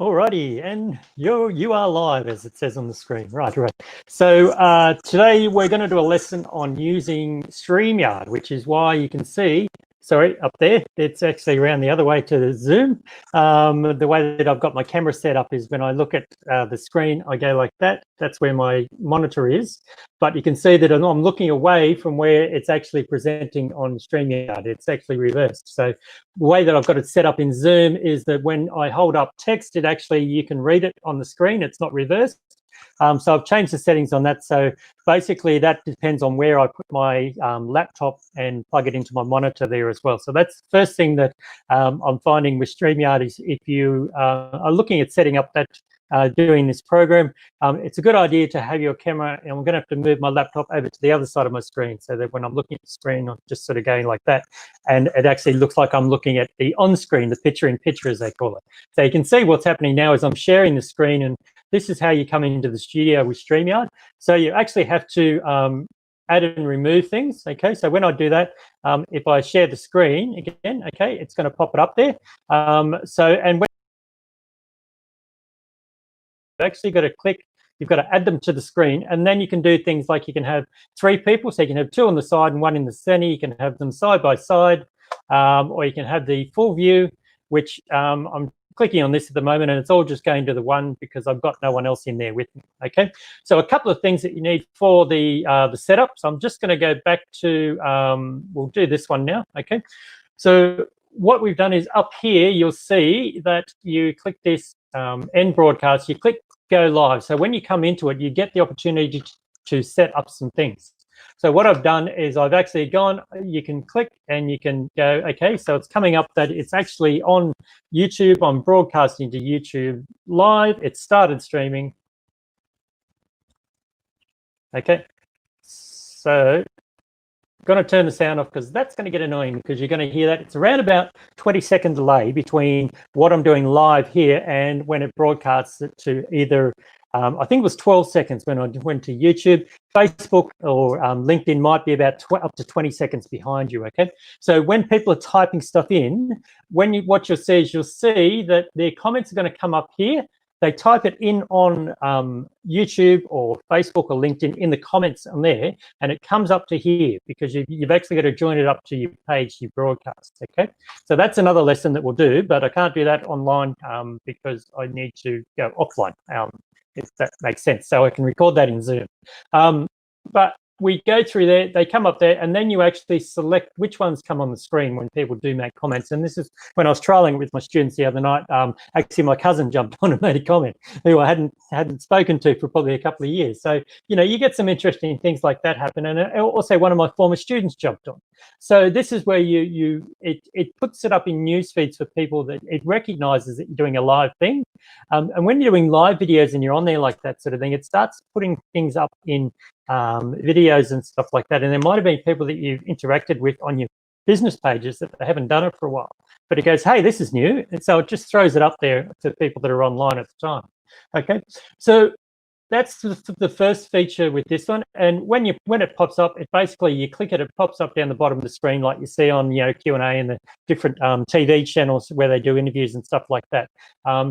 Alrighty, and you are live, as it says on the screen. Right. So today we're going to do a lesson on using Streamyard, which is why you can see, sorry, up there, it's actually around the other way to the Zoom. The way that I've got my camera set up is when I look at the screen, I go like that. That's where my monitor is. But you can see that I'm looking away from where it's actually presenting on Streamyard. It's actually reversed. So the way that I've got it set up in Zoom is that when I hold up text, it actually, you can read it on the screen. It's not reversed. So I've changed the settings on that. So basically that depends on where I put my laptop and plug it into my monitor there as well. So that's the first thing that I'm finding with StreamYard is if you are looking at setting up that doing this program, it's a good idea to have your camera, and I'm going to have to move my laptop over to the other side of my screen so that when I'm looking at the screen, I'm just sort of going like that, and it actually looks like I'm looking at the on-screen, the picture-in-picture as they call it. So you can see what's happening now is I'm sharing the screen, and this is how you come into the studio with StreamYard. So you actually have to add and remove things, okay? So when I do that, if I share the screen again, okay, it's going to pop it up there. And when you've actually got to click, you've got to add them to the screen, and then you can do things like you can have 3 people, so you can have 2 on the side and 1 in the center. You can have them side by side, or you can have the full view, which I'm clicking on this at the moment, and it's all just going to the 1 because I've got no one else in there with me. Okay, so a couple of things that you need for the setup. So I'm just going to go back to we'll do this one now. Okay, so what we've done is up here you'll see that you click this end broadcast, you click go live. So when you come into it, you get the opportunity to set up some things. So what I've done is I've actually gone, you can click and you can go, okay, so it's coming up that it's actually on YouTube. I'm broadcasting to YouTube live. It started streaming. Okay, so I'm going to turn the sound off because that's going to get annoying because you're going to hear that. It's around about 20-second delay between what I'm doing live here and when it broadcasts it to either I think it was 12 seconds when I went to YouTube. Facebook or LinkedIn might be about up to 20 seconds behind you, okay? So when people are typing stuff in, what you'll see is you'll see that their comments are going to come up here. They type it in on YouTube or Facebook or LinkedIn in the comments on there, and it comes up to here because you've actually got to join it up to your page, you broadcast, okay? So that's another lesson that we'll do, but I can't do that online because I need to go offline. If that makes sense. So I can record that in Zoom. But we go through there, they come up there, and then you actually select which ones come on the screen when people do make comments. And this is when I was trialing it with my students the other night. Actually, my cousin jumped on and made a comment who I hadn't spoken to for probably a couple of years. So, you know, you get some interesting things like that happen. And also one of my former students jumped on. So this is where it puts it up in news feeds for people that it recognizes that you're doing a live thing. And when you're doing live videos and you're on there like that sort of thing, it starts putting things up in videos and stuff like that. And there might have been people that you've interacted with on your business pages that they haven't done it for a while. But it goes, hey, this is new. And so it just throws it up there to people that are online at the time. Okay, so that's the first feature with this one. And when it pops up, it basically, you click it, it pops up down the bottom of the screen like you see on, you know, Q&A and the different TV channels where they do interviews and stuff like that.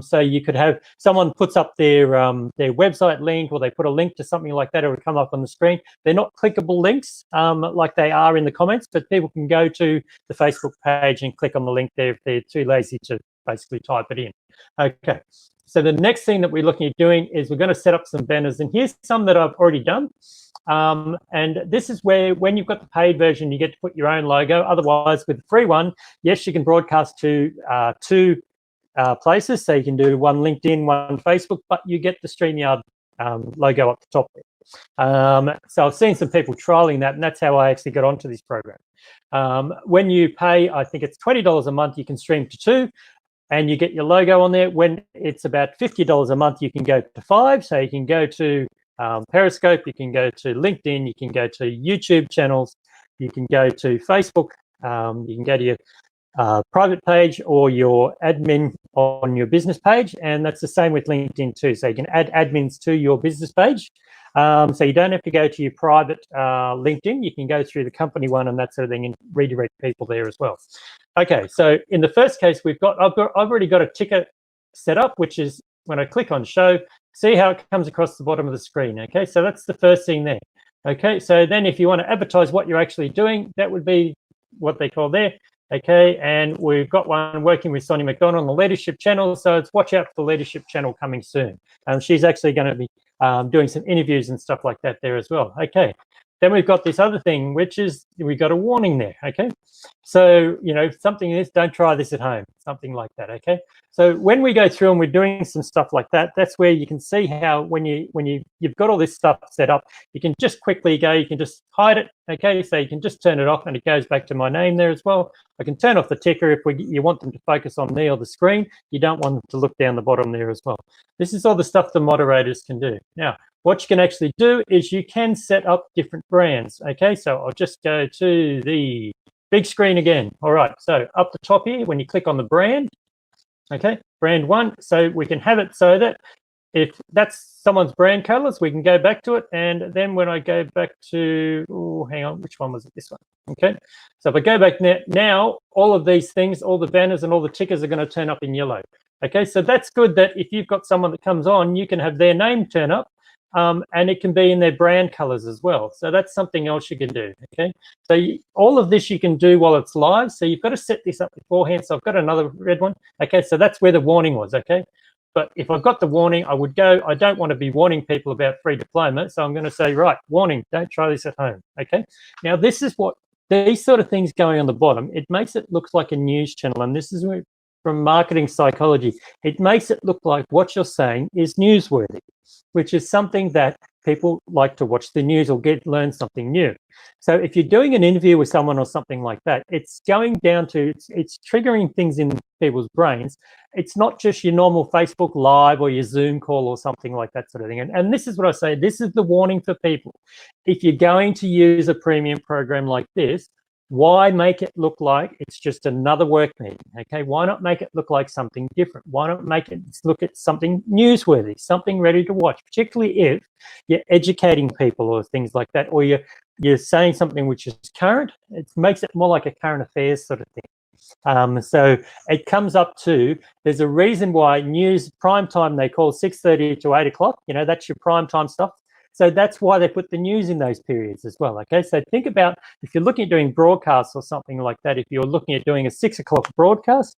So you could have someone puts up their website link, or they put a link to something like that, or it'll come up on the screen. They're not clickable links like they are in the comments, but people can go to the Facebook page and click on the link there if they're too lazy to basically type it in. Okay. So the next thing that we're looking at doing is we're going to set up some banners, and here's some that I've already done. And this is where, when you've got the paid version, you get to put your own logo. Otherwise, with the free one, yes, you can broadcast to 2 places. So you can do one LinkedIn, one Facebook, but you get the StreamYard logo up the top there. So I've seen some people trialing that, and that's how I actually got onto this program. When you pay, I think it's $20 a month, you can stream to 2. And you get your logo on there. When it's about $50 a month, you can go to 5. So you can go to Periscope, you can go to LinkedIn, you can go to YouTube channels, you can go to Facebook, you can go to your private page or your admin on your business page. And that's the same with LinkedIn too. So you can add admins to your business page. So you don't have to go to your private LinkedIn. You can go through the company one and that sort of thing and redirect people there as well. Okay, so in the first case, I've already got a ticker set up, which is when I click on show, see how it comes across the bottom of the screen. Okay, so that's the first thing there. Okay, so then if you want to advertise what you're actually doing, that would be what they call there. Okay, and we've got one working with Sonia McDonald on the leadership channel, so it's watch out for the leadership channel coming soon. She's actually going to be doing some interviews and stuff like that there as well. Okay, then we've got this other thing, which is we've got a warning there. Okay, so something is, don't try this at home, something like that. Okay, so when we go through and we're doing some stuff like that, that's where you can see how when you've got all this stuff set up, you can just quickly go, you can just hide it. Okay, so you can just turn it off and it goes back to my name there as well. I can turn off the ticker if you want them to focus on me or the screen. You don't want them to look down the bottom there as well. This is all the stuff the moderators can do. Now, what you can actually do is you can set up different brands. Okay, so I'll just go to the big screen again. All right, so up the top here, when you click on the brand, okay, brand one, so we can have it so that if that's someone's brand colors, we can go back to it. And then when I go back to, oh, hang on, which one was it? This one. Okay, so if I go back now, all of these things, all the banners and all the tickers are going to turn up in yellow. Okay, so that's good that if you've got someone that comes on, you can have their name turn up. And it can be in their brand colors as well. So that's something else you can do. Okay, so all of this you can do while it's live. So you've got to set this up beforehand. So I've got another red one. Okay, so that's where the warning was. Okay, but if I've got the warning, I would go, I don't want to be warning people about free diploma. So I'm going to say, right, warning, don't try this at home. Okay, now this is what these sort of things going on the bottom, it makes it look like a news channel. And this is where, from marketing psychology, it makes it look like what you're saying is newsworthy, which is something that people like to watch the news or learn something new. So if you're doing an interview with someone or something like that, it's going down to, it's triggering things in people's brains. It's not just your normal Facebook Live or your Zoom call or something like that sort of thing. And this is what I say, this is the warning for people. If you're going to use a premium program like this, why make it look like it's just another work meeting? Okay, why not make it look like something different? Why not make it look at something newsworthy, something ready to watch, particularly if you're educating people or things like that, or you're saying something which is current. It makes it more like a current affairs sort of thing. So it comes up to, there's a reason why news prime time they call 6:30 to 8 o'clock. That's your prime time stuff. So that's why they put the news in those periods as well. Okay, so think about if you're looking at doing broadcasts or something like that, if you're looking at doing a 6 o'clock broadcast,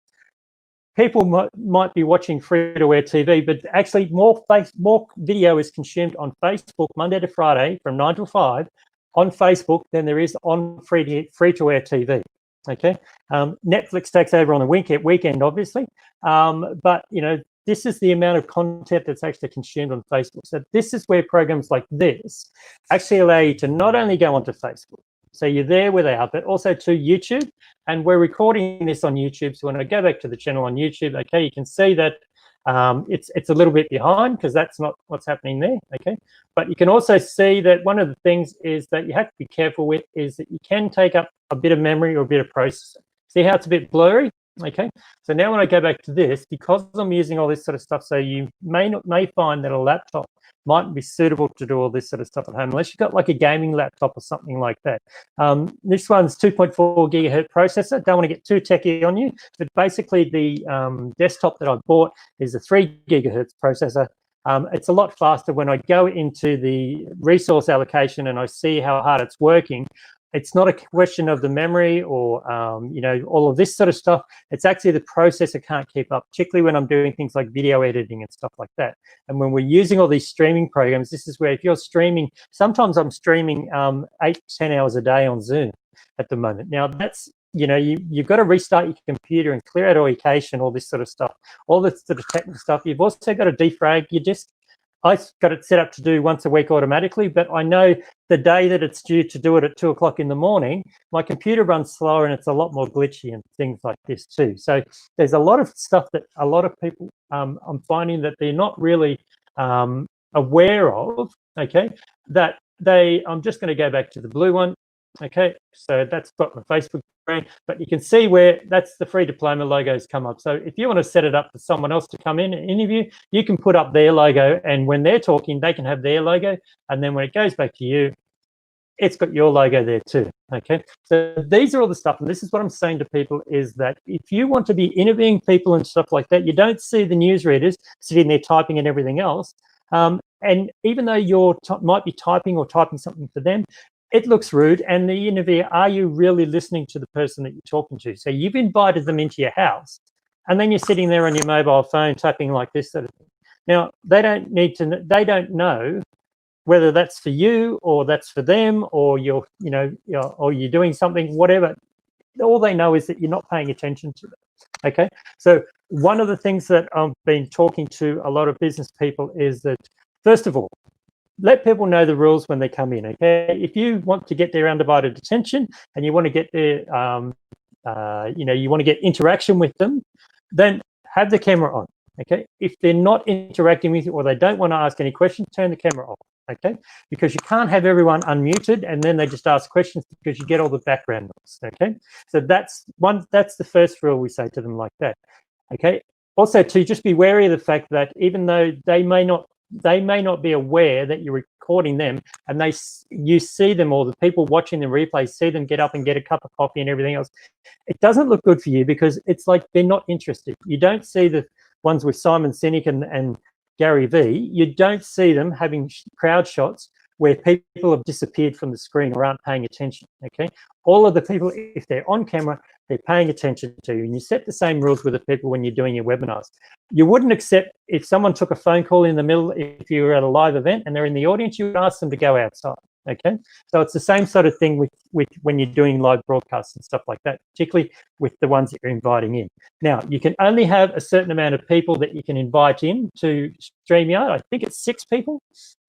people might be watching free-to-air TV, but actually more video is consumed on Facebook Monday to Friday from 9 to 5 on Facebook than there is on free-to-air TV. Okay, Netflix takes over on the weekend, obviously, but this is the amount of content that's actually consumed on Facebook. So this is where programs like this actually allow you to not only go onto Facebook, so you're there where they are, but also to YouTube. And we're recording this on YouTube. So when I go back to the channel on YouTube, okay, you can see that it's a little bit behind because that's not what's happening there. Okay, but you can also see that one of the things is that you have to be careful with is that you can take up a bit of memory or a bit of processing. See how it's a bit blurry? Okay, so now when I go back to this, because I'm using all this sort of stuff, so you may find that a laptop mightn't be suitable to do all this sort of stuff at home, unless you've got like a gaming laptop or something like that. This one's 2.4 gigahertz processor. Don't want to get too techie on you, but basically the desktop that I bought is a 3 gigahertz processor. It's a lot faster. When I go into the resource allocation and I see how hard it's working, it's not a question of the memory or, all of this sort of stuff. It's actually the processor can't keep up, particularly when I'm doing things like video editing and stuff like that. And when we're using all these streaming programs, this is where if you're streaming, sometimes I'm streaming 8 to 10 hours a day on Zoom at the moment. Now that's, you've got to restart your computer and clear out all your cache and all this sort of stuff, all this sort of technical stuff. You've also got to defrag your disk. I've got it set up to do once a week automatically, but I know the day that it's due to do it at 2 o'clock in the morning, my computer runs slower and it's a lot more glitchy and things like this too. So there's a lot of stuff that a lot of people, I'm finding that they're not really aware of, okay, that I'm just going to go back to the blue one. Okay, so that's got my Facebook brand, but you can see where that's the free diploma logos come up. So if you want to set it up for someone else to come in and interview, you can put up their logo, and when they're talking, they can have their logo, and then when it goes back to you, it's got your logo there too. Okay, so these are all the stuff, and this is what I'm saying to people, is that if you want to be interviewing people and stuff like that, you don't see the newsreaders sitting there typing and everything else. And even though you're might be typing or typing something for them, it looks rude. And the interviewer, are you really listening to the person that you're talking to? So you've invited them into your house, and then you're sitting there on your mobile phone typing like this sort of thing. Now, they don't need to, they don't know whether that's for you or that's for them, or you're or you're doing something, whatever. All they know is that you're not paying attention to them. Okay, so one of the things that I've been talking to a lot of business people is that, first of all, let people know the rules when they come in. Okay, if you want to get their undivided attention and you want to get their you want to get interaction with them, then have the camera on. Okay, if they're not interacting with you or they don't want to ask any questions, turn the camera off. Okay, because you can't have everyone unmuted and then they just ask questions, because you get all the background noise. Okay, so that's the first rule we say to them like that. Okay, also to just be wary of the fact that even though they may not be aware that you're recording them, and you see them, or the people watching the replay see them get up and get a cup of coffee and everything else, it doesn't look good for you, because it's like they're not interested. You don't see the ones with Simon Sinek and Gary Vee, you don't see them having crowd shots where people have disappeared from the screen or aren't paying attention. Okay, all of the people, if they're on camera, they're paying attention to you. And you set the same rules with the people when you're doing your webinars. You wouldn't accept, if someone took a phone call in the middle, if you were at a live event and they're in the audience, you would ask them to go outside. Okay, so it's the same sort of thing with when you're doing live broadcasts and stuff like that, particularly with the ones that you're inviting in. Now, you can only have a certain amount of people that you can invite in to Streamyard. I think it's 6 people.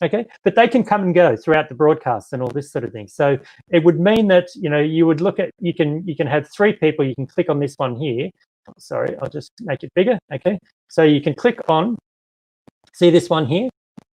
Okay, but they can come and go throughout the broadcast and all this sort of thing. So it would mean that you would look at, you can have 3 people. You can click on this one here. Sorry, I'll just make it bigger. Okay, so you can click on, see this one here,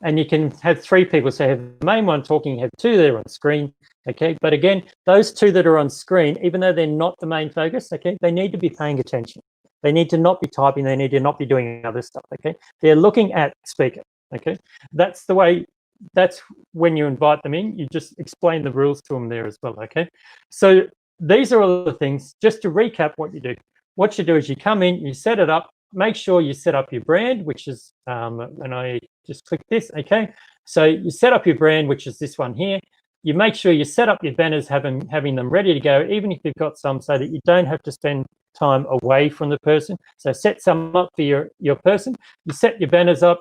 and you can have 3 people. So you have the main one talking, you have 2 that are on screen. Okay, but again, those 2 that are on screen, even though they're not the main focus, okay, they need to be paying attention. They need to not be typing. They need to not be doing other stuff. Okay, they're looking at speaker. Okay, that's the way. That's when you invite them in. You just explain the rules to them there as well. Okay, so these are all the things. Just to recap, what you do. What you do is you come in, you set it up. Make sure you set up your brand, which is, and I just click this. Okay, so you set up your brand, which is this one here. You make sure you set up your banners, having them ready to go, even if you've got some, so that you don't have to spend time away from the person. So set some up for your person. You set your banners up.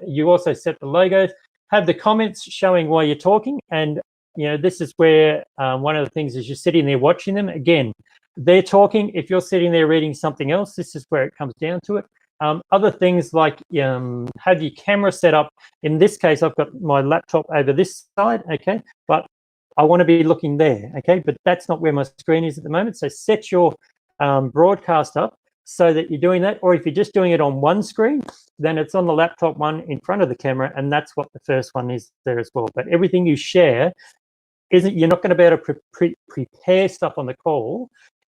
You also set the logos. Have the comments showing why you're talking. And this is where one of the things is you're sitting there watching them. Again, they're talking. If you're sitting there reading something else, this is where it comes down to it. Other things like have your camera set up. In this case, I've got my laptop over this side, okay, but I want to be looking there, okay, but that's not where my screen is at the moment. So set your broadcast up so that you're doing that, or if you're just doing it on one screen, then it's on the laptop one in front of the camera, and that's what the first one is there as well. But everything you share you're not going to be able to prepare stuff on the call,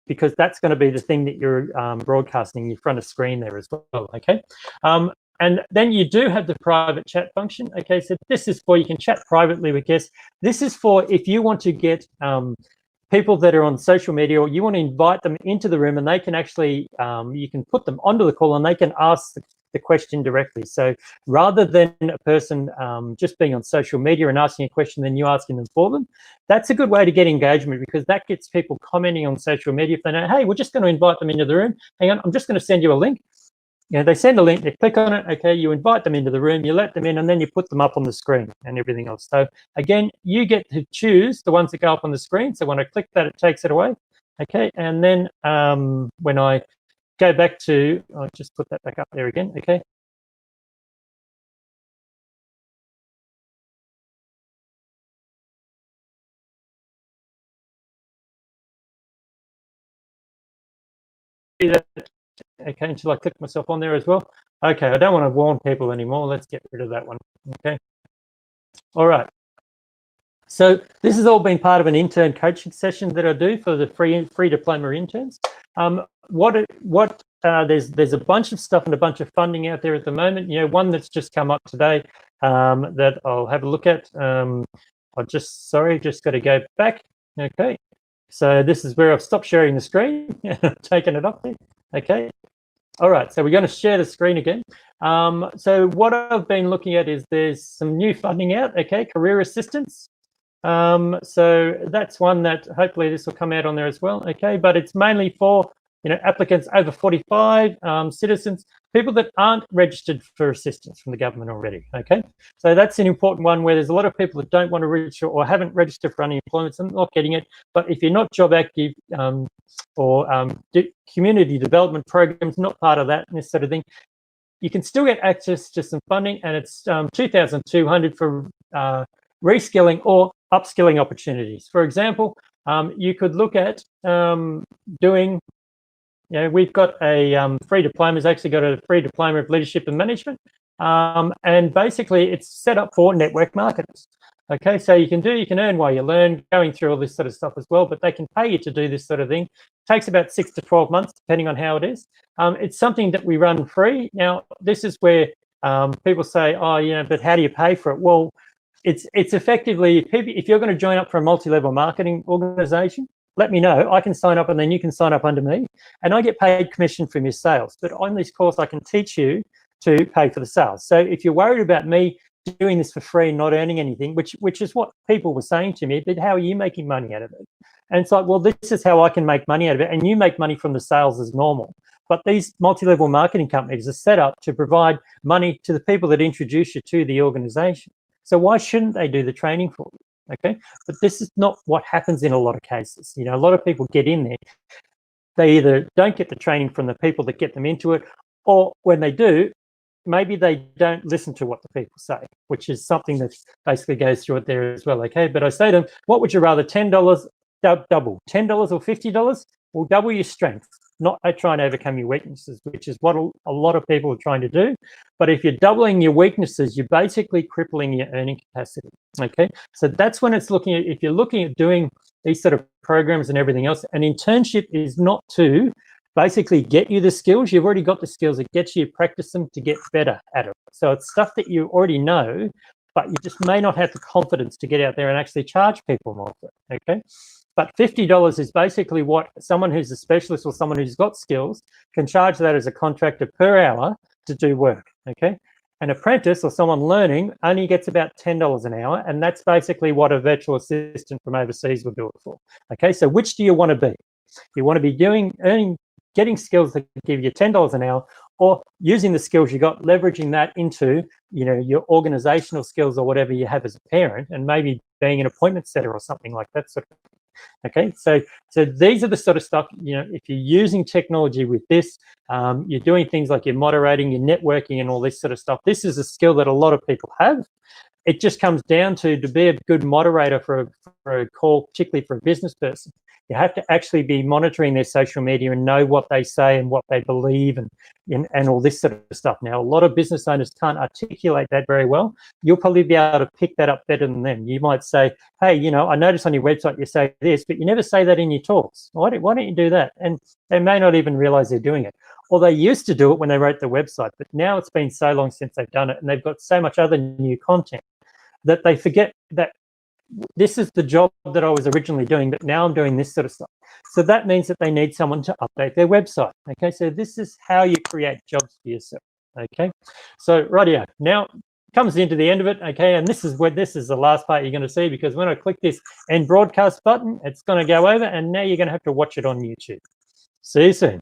because that's going to be the thing that you're broadcasting in front of screen there as well. Okay, and then you do have the private chat function. Okay, so this is for, you can chat privately with guests. This is for if you want to get people that are on social media, or you want to invite them into the room, and they can actually you can put them onto the call and they can ask the question directly. So rather than a person just being on social media and asking a question, then you asking them for them, that's a good way to get engagement, because that gets people commenting on social media. If they know, hey, we're just going to invite them into the room, hang on, I'm just going to send you a link. They send a link, they click on it, okay, you invite them into the room, you let them in, and then you put them up on the screen and everything else. So again, you get to choose the ones that go up on the screen. So when I click that, it takes it away. Okay, and then when I go back to, I'll just put that back up there again, okay. Okay, until I click myself on there as well. Okay, I don't want to warn people anymore. Let's get rid of that one. Okay. All right. So this has all been part of an intern coaching session that I do for the free diploma interns. There's a bunch of stuff and a bunch of funding out there at the moment. One that's just come up today that I'll have a look at. just got to go back. Okay, so this is where I've stopped sharing the screen. Taken it off there. Okay. All right, so we're going to share the screen again. So what I've been looking at is there's some new funding out, okay, career assistance. So that's one that hopefully this will come out on there as well, okay, but it's mainly for, applicants over 45, citizens, people that aren't registered for assistance from the government already, okay? So that's an important one where there's a lot of people that don't want to register or haven't registered for unemployment, so not getting it. But if you're not job active or community development programs, not part of that and this sort of thing, you can still get access to some funding, and it's $2,200 for reskilling or upskilling opportunities. For example, you could look at doing, we've got a free diploma, has actually got a free diploma of leadership and management. And basically it's set up for network marketers. Okay, so you can earn while you learn, going through all this sort of stuff as well, but they can pay you to do this sort of thing. It takes about 6 to 12 months, depending on how it is. It's something that we run free. Now, this is where people say, oh, but how do you pay for it? Well, it's effectively, if you're going to join up for a multi-level marketing organization, let me know. I can sign up, and then you can sign up under me, and I get paid commission from your sales. But on this course, I can teach you to pay for the sales. So if you're worried about me doing this for free and not earning anything, which is what people were saying to me, but how are you making money out of it? And it's like, well, this is how I can make money out of it, and you make money from the sales as normal. But these multi-level marketing companies are set up to provide money to the people that introduce you to the organization. So why shouldn't they do the training for you? Okay, but this is not what happens in a lot of cases. A lot of people get in there, they either don't get the training from the people that get them into it, or when they do, maybe they don't listen to what the people say, which is something that basically goes through it there as well. Okay, but I say to them, what would you rather, $10 double, $10 or $50? Well, double your strength, not try and overcome your weaknesses, which is what a lot of people are trying to do. But if you're doubling your weaknesses, you're basically crippling your earning capacity. Okay, so that's when it's looking at, if you're looking at doing these sort of programs and everything else, an internship is not to basically get you the skills. You've already got the skills. It gets you to practice them to get better at it. So it's stuff that you already know, but you just may not have the confidence to get out there and actually charge people more for it, okay? But $50 is basically what someone who's a specialist or someone who's got skills can charge that as a contractor per hour to do work, okay? An apprentice or someone learning only gets about $10 an hour, and that's basically what a virtual assistant from overseas will do it for, okay? So which do you want to be? You want to be getting skills that give you $10 an hour, or using the skills you got, leveraging that into, your organizational skills or whatever you have as a parent, and maybe being an appointment setter or something like that sort of thing. Okay, so these are the sort of stuff, if you're using technology with this, you're doing things like you're moderating, you're networking and all this sort of stuff. This is a skill that a lot of people have. It just comes down to be a good moderator for a call, particularly for a business person. You have to actually be monitoring their social media and know what they say and what they believe and all this sort of stuff. Now, a lot of business owners can't articulate that very well. You'll probably be able to pick that up better than them. You might say, hey, I noticed on your website you say this, but you never say that in your talks. Why don't you do that? And they may not even realize they're doing it. Or they used to do it when they wrote the website, but now it's been so long since they've done it, and they've got so much other new content that they forget that this is the job that I was originally doing, but now I'm doing this sort of stuff. So that means that they need someone to update their website. Okay, so this is how you create jobs for yourself. Okay, so rightio, now comes into the end of it. Okay, and this is the last part you're going to see, because when I click this end broadcast button, it's going to go over, and now you're going to have to watch it on YouTube. See you soon.